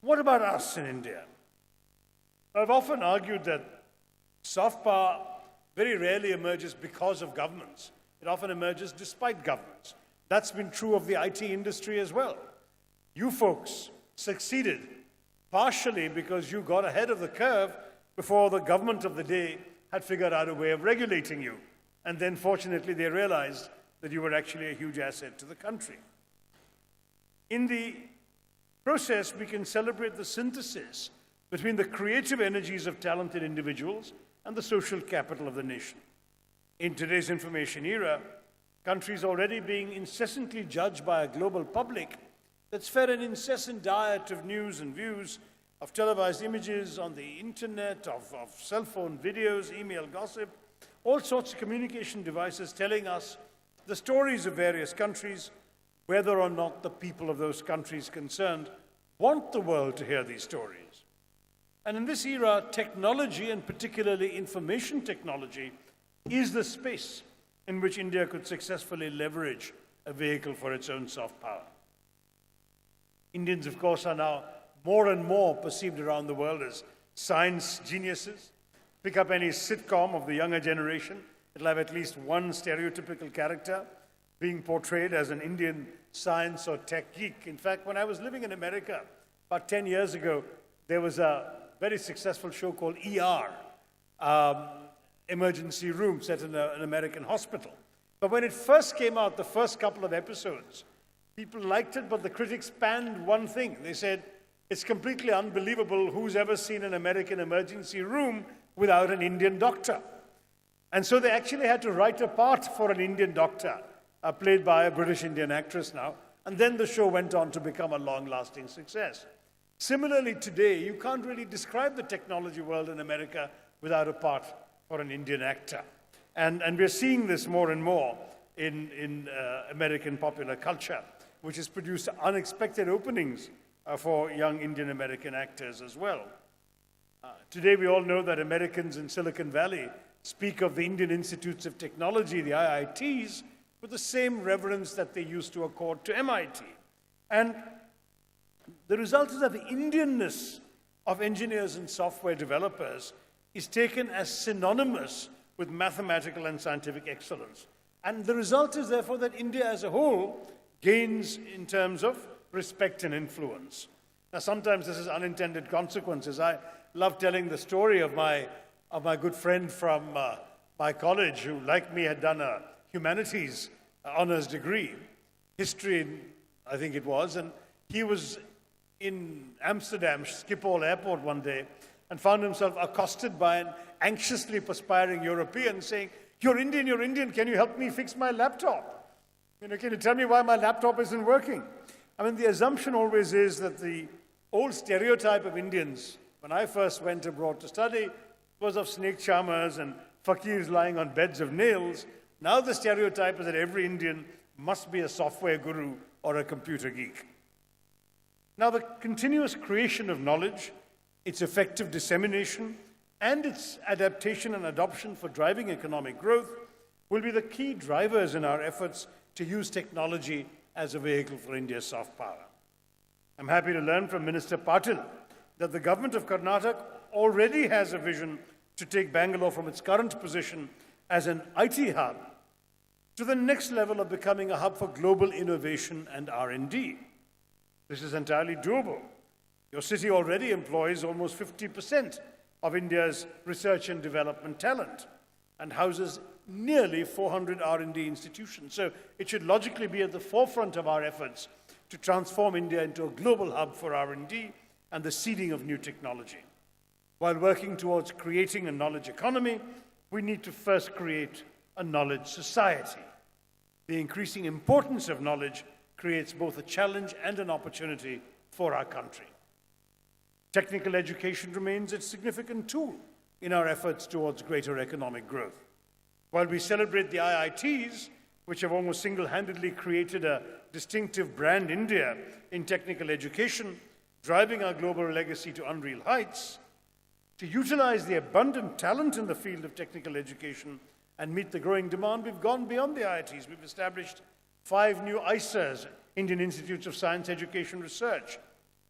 What about us in India? I've often argued that soft power very rarely emerges because of governments. It often emerges despite governments. That's been true of the IT industry as well. You folks succeeded partially because you got ahead of the curve before the government of the day had figured out a way of regulating you. And then fortunately they realized that you were actually a huge asset to the country. In the process, we can celebrate the synthesis between the creative energies of talented individuals and the social capital of the nation. In today's information era, countries already being incessantly judged by a global public that's fed an incessant diet of news and views, of televised images on the internet, of cell phone videos, email gossip, all sorts of communication devices telling us the stories of various countries, whether or not the people of those countries concerned want the world to hear these stories. And in this era, technology, and particularly information technology, is the space in which India could successfully leverage a vehicle for its own soft power. Indians, of course, are now more and more perceived around the world as science geniuses. Pick up any sitcom of the younger generation, it'll have at least one stereotypical character being portrayed as an Indian science or tech geek. In fact, when I was living in America about 10 years ago, there was a very successful show called ER, Emergency Room, set in an American hospital. But when it first came out, the first couple of episodes, people liked it, but the critics panned one thing. They said, it's completely unbelievable who's ever seen an American emergency room without an Indian doctor. And so they actually had to write a part for an Indian doctor, played by a British Indian actress now, and then the show went on to become a long-lasting success. Similarly, today, you can't really describe the technology world in America without a part for an Indian actor. And we're seeing this more and more in American popular culture, which has produced unexpected openings for young Indian American actors as well. Today, we all know that Americans in Silicon Valley speak of the Indian Institutes of Technology, the IITs, with the same reverence that they used to accord to MIT. And the result is that the Indianness of engineers and software developers is taken as synonymous with mathematical and scientific excellence. And the result is, therefore, that India as a whole gains in terms of respect and influence. Now, sometimes this has unintended consequences. I love telling the story of my good friend from my college who, like me, had done a humanities honors degree, history, I think it was, and he was in Amsterdam, Schiphol Airport one day, and found himself accosted by an anxiously perspiring European saying, you're Indian, can you help me fix my laptop? Can you tell me why my laptop isn't working? I mean, the assumption always is that the old stereotype of Indians, when I first went abroad to study, was of snake charmers and fakirs lying on beds of nails. Now the stereotype is that every Indian must be a software guru or a computer geek. Now, the continuous creation of knowledge, its effective dissemination, and its adaptation and adoption for driving economic growth will be the key drivers in our efforts to use technology as a vehicle for India's soft power. I'm happy to learn from Minister Patil that the government of Karnataka already has a vision to take Bangalore from its current position as an IT hub to the next level of becoming a hub for global innovation and R&D. This is entirely doable. Your city already employs almost 50% of India's research and development talent and houses nearly 400 R&D institutions. So it should logically be at the forefront of our efforts to transform India into a global hub for R&D and the seeding of new technology. While working towards creating a knowledge economy, we need to first create a knowledge society. The increasing importance of knowledge creates both a challenge and an opportunity for our country. Technical education remains a significant tool in our efforts towards greater economic growth. While we celebrate the IITs, which have almost single-handedly created a distinctive brand India in technical education, driving our global legacy to unreal heights, to utilize the abundant talent in the field of technical education and meet the growing demand, we've gone beyond the IITs. We've established 5 new ISAs, Indian Institutes of Science Education Research,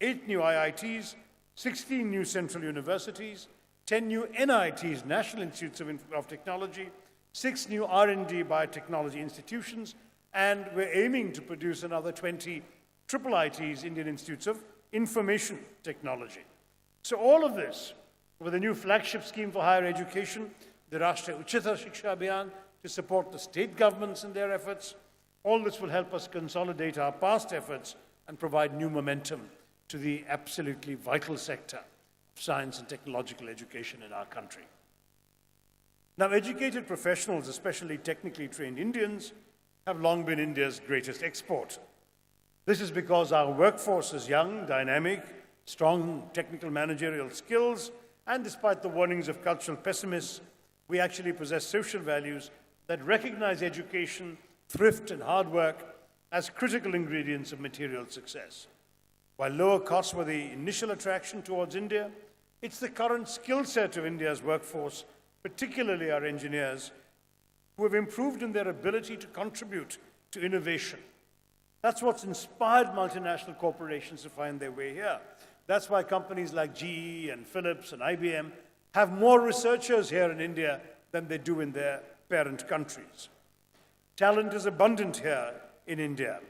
8 new IITs, 16 new central universities, 10 new NITs, National Institutes of Technology, 6 new R&D biotechnology institutions, and we're aiming to produce another 20 triple ITs, Indian Institutes of Information Technology. So all of this, with a new flagship scheme for higher education, the Rashtriya Uchchata Shiksha Abhiyan, to support the state governments in their efforts, all this will help us consolidate our past efforts and provide new momentum to the absolutely vital sector of science and technological education in our country. Now, educated professionals, especially technically trained Indians, have long been India's greatest export. This is because our workforce is young, dynamic, strong technical managerial skills, and despite the warnings of cultural pessimists, we actually possess social values that recognize education, thrift, and hard work as critical ingredients of material success. While lower costs were the initial attraction towards India, it's the current skill set of India's workforce, particularly our engineers, who have improved in their ability to contribute to innovation. That's what's inspired multinational corporations to find their way here. That's why companies like GE and Philips and IBM have more researchers here in India than they do in their parent countries. Talent is abundant here in India,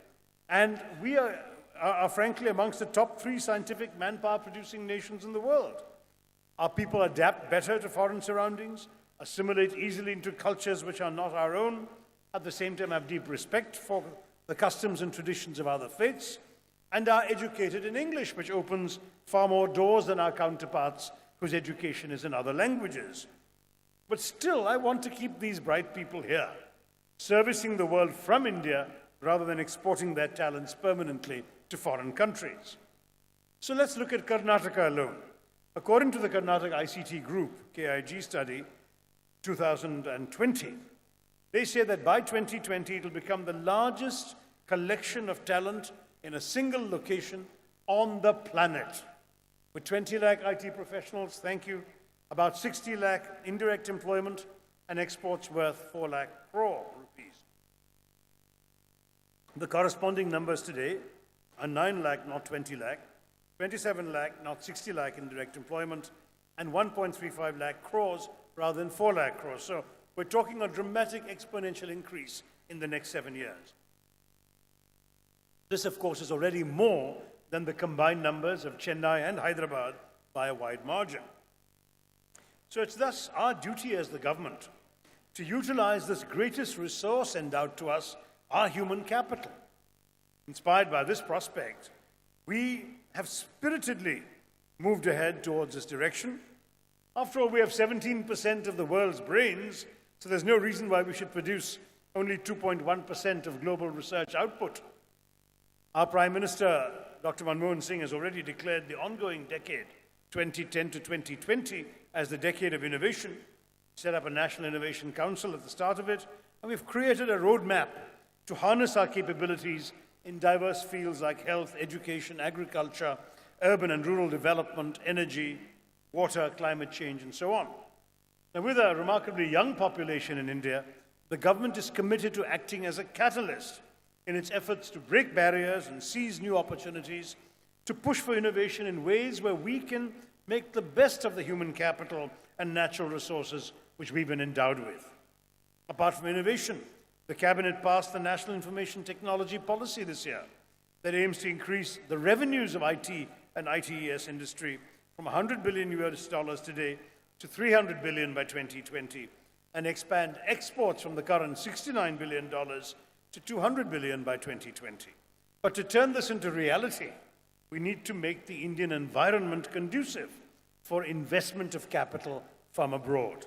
and we are frankly amongst the top 3 scientific manpower-producing nations in the world. Our people adapt better to foreign surroundings, assimilate easily into cultures which are not our own, at the same time have deep respect for the customs and traditions of other faiths, and are educated in English, which opens far more doors than our counterparts whose education is in other languages. But still, I want to keep these bright people here, servicing the world from India rather than exporting their talents permanently to foreign countries. So let's look at Karnataka alone. According to the Karnataka ICT Group, KIG study, 2020, they say that by 2020, it will become the largest collection of talent in a single location on the planet. With 20 lakh IT professionals, thank you, about 60 lakh indirect employment, and exports worth 4 lakh crore rupees. The corresponding numbers today are 9 lakh, not 20 lakh, 27 lakh, not 60 lakh indirect employment, and 1.35 lakh crores rather than 4 lakh crores. So we're talking a dramatic exponential increase in the next 7 years. This, of course, is already more than the combined numbers of Chennai and Hyderabad by a wide margin. So it's thus our duty as the government to utilize this greatest resource endowed to us, our human capital. Inspired by this prospect, we have spiritedly moved ahead towards this direction. After all, we have 17% of the world's brains, so there's no reason why we should produce only 2.1% of global research output. Our Prime Minister, Dr. Manmohan Singh, has already declared the ongoing decade, 2010 to 2020, as the decade of innovation, set up a National Innovation Council at the start of it, and we've created a roadmap to harness our capabilities in diverse fields like health, education, agriculture, urban and rural development, energy, water, climate change, and so on. Now, with a remarkably young population in India, the government is committed to acting as a catalyst in its efforts to break barriers and seize new opportunities, to push for innovation in ways where we can make the best of the human capital and natural resources which we've been endowed with. Apart from innovation, the Cabinet passed the National Information Technology Policy this year that aims to increase the revenues of IT and ITES industry from $100 billion today to $300 billion by 2020 and expand exports from the current $69 billion to $200 billion by 2020. But to turn this into reality, we need to make the Indian environment conducive for investment of capital from abroad.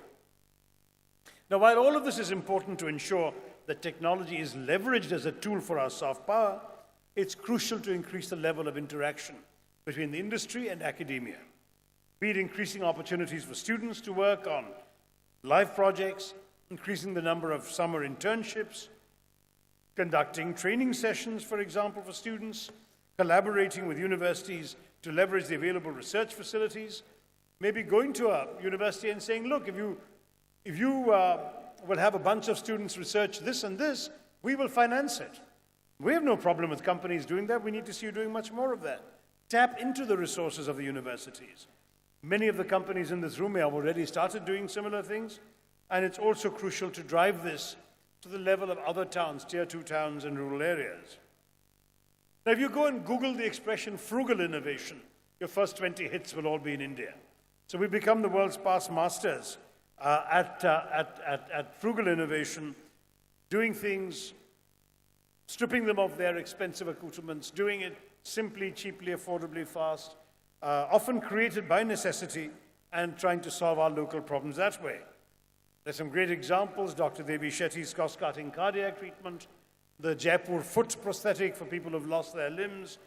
Now, while all of this is important to ensure that technology is leveraged as a tool for our soft power, it's crucial to increase the level of interaction between the industry and academia, be it increasing opportunities for students to work on live projects, increasing the number of summer internships, conducting training sessions, for example, for students, collaborating with universities to leverage the available research facilities, maybe going to a university and saying, look, if you will have a bunch of students research this and this, we will finance it. We have no problem with companies doing that. We need to see you doing much more of that. tap into the resources of the universities. Many of the companies in this room have already started doing similar things, and it's also crucial to drive this to the level of other towns, tier 2 towns and rural areas. Now, if you go and Google the expression frugal innovation, your first 20 hits will all be in India. So we've become the world's past masters at frugal innovation, doing things, stripping them of their expensive accoutrements, doing it simply, cheaply, affordably, fast, often created by necessity, and trying to solve our local problems that way. There's some great examples: Dr. Devi Shetty's cost-cutting cardiac treatment, the Jaipur foot prosthetic for people who've lost their limbs,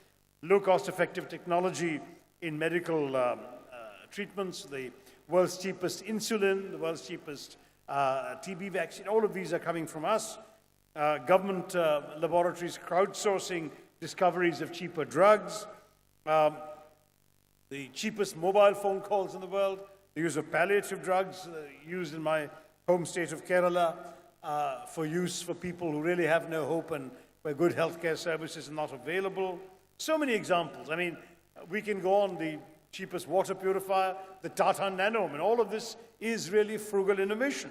low-cost effective technology in medical treatments, the world's cheapest insulin, the world's cheapest TB vaccine. All of these are coming from us. Government laboratories crowdsourcing discoveries of cheaper drugs, the cheapest mobile phone calls in the world, the use of palliative drugs used in my home state of Kerala for use for people who really have no hope and where good healthcare services are not available. So many examples. I mean, we can go on: the cheapest water purifier, the Tata Nano. I mean, all of this is really frugal innovation.